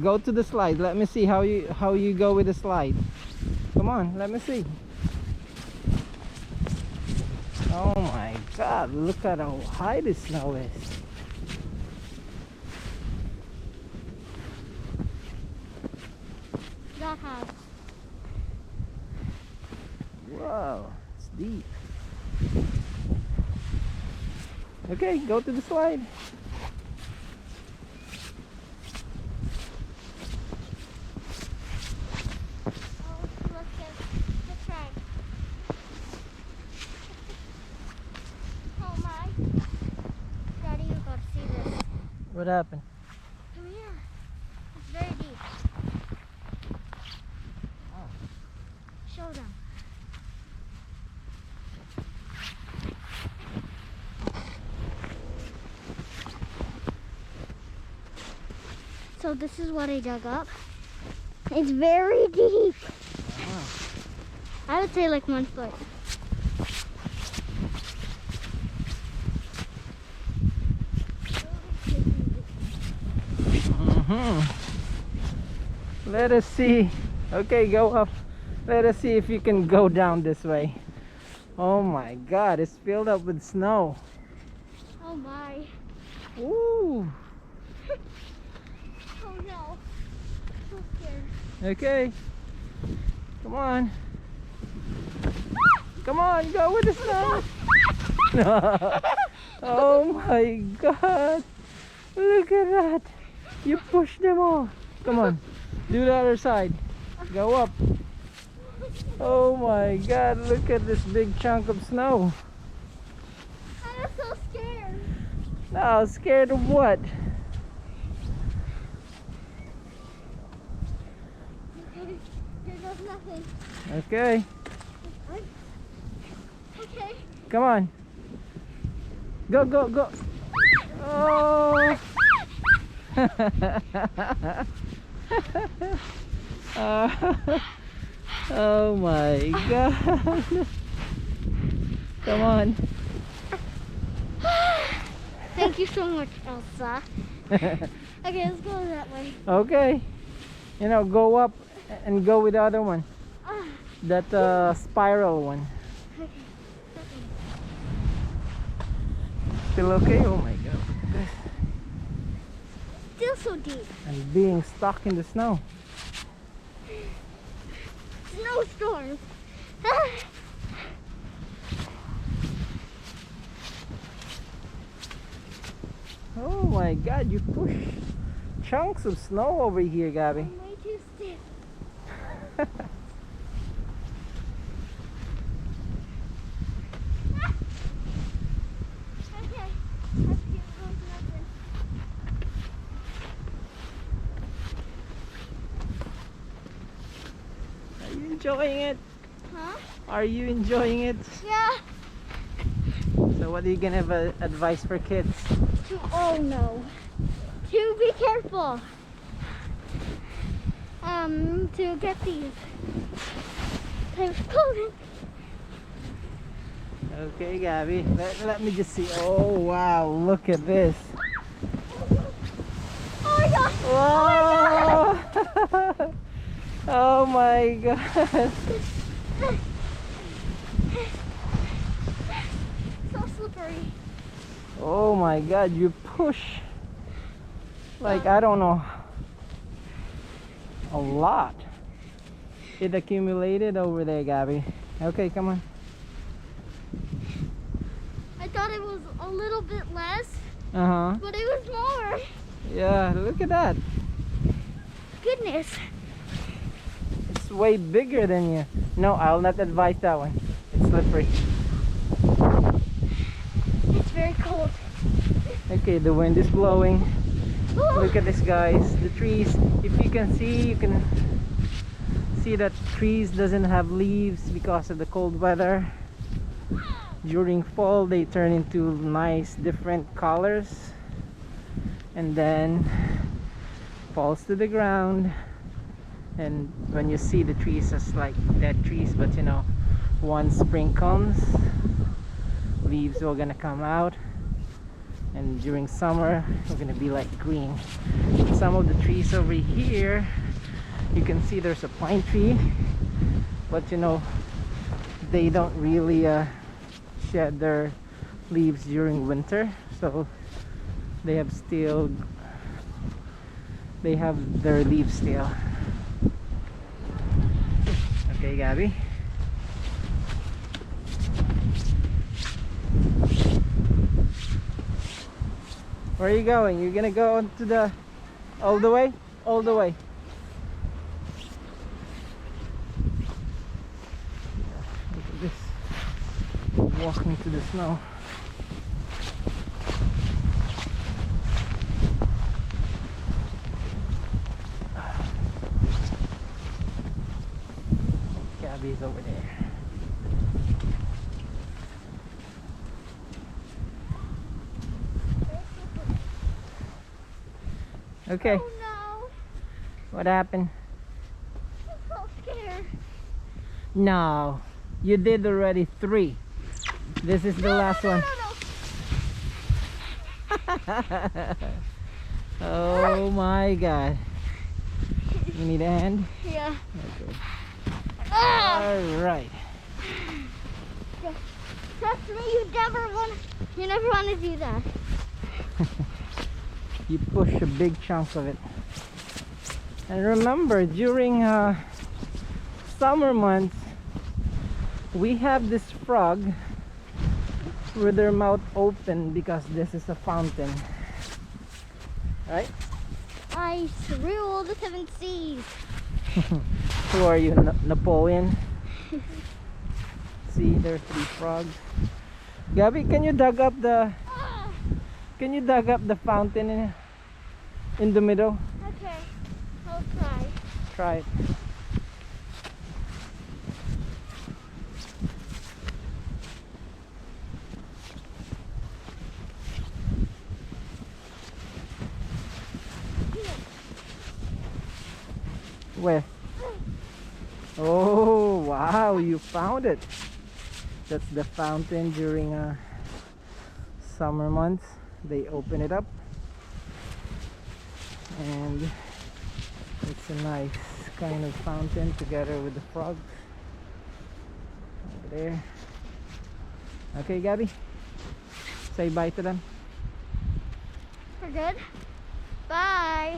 Go to the slide. Let me see how you go with the slide. Come on, let me see. Oh my God, look at how high the snow is. That high. Whoa, it's deep. Okay, go to the slide. Oh, look at the track. Oh my. Daddy, you gotta see this. What happened? Come here. It's very deep. Oh. Show them. So this is what I dug up. It's very deep. Wow. I would say like 1 foot. Let us see. Okay, go up. Let us see if you can go down this way. Oh my God, it's filled up with snow. Oh my. Ooh. Oh no. So scared. Okay. Come on. Come on, go with the snow. Oh my God. Look at that. You pushed them all. Come on. Do the other side. Go up. Oh my God, look at this big chunk of snow. I'm so scared. Now, scared of what? There goes nothing. Okay, Okay. come on. Go, go, go. Oh. Oh my God. Come on. Thank you so much, Elsa. Okay, let's go that way. Okay. You know, go up and go with the other one. Ah, That spiral one. okay. Still okay? Oh my God. Still so deep. And being stuck in the snow. Snowstorm. Oh my God, you push chunks of snow over here, Gabby. I'm way too stiff. Okay. Let's keep going to nothing. Are you enjoying it? Huh? Are you enjoying it? Yeah. So what are you gonna have advice for kids? Oh no. To be careful. To get these types of clothing. Okay, Gabby. Let me just see. Oh wow, look at this. Oh my gosh. Whoa! Oh my God. So slippery. Oh my God, you push like I don't know, a lot. It accumulated over there, Gabby. Okay, come on. I thought it was a little bit less, Uh-huh. but it was more. Yeah, look at that. Goodness. It's way bigger than you. No, I'll not advise that one. It's slippery. It's very cold. Okay, the wind is blowing. Ooh. Look at this, guys. The trees. If you can see that trees doesn't have leaves because of the cold weather. During fall, they turn into nice different colors, and then falls to the ground. And when you see the trees as like dead trees, but you know, once spring comes, leaves are gonna come out, and during summer we're gonna be like green. It's some of the trees over here, you can see there's a pine tree, but you know, they don't really shed their leaves during winter, so they have their leaves still. Okay, Gabby. Where are you going? You're gonna go into the all the way? All the way. Look at this. Walking through the snow. Gabby's over there. Okay. Oh no. What happened? I'm so scared. No. You did already 3. This is the last one. Oh my god. You need a hand? Yeah. Okay. Ah! Alright. Trust me, you never want to do that. You push a big chunk of it. And remember, during summer months, we have this frog with their mouth open because this is a fountain. Right? Ice rule the 7 seas. Who are you, Napoleon? See, there are 3 frogs. Gabby, can you dug up the fountain in the middle? Okay, I'll try. Try it. Where? Oh wow, you found it. That's the fountain during summer months. They open it up and it's a nice kind of fountain together with the frogs over there. Okay, Gabby, say bye to them. We're good? Bye.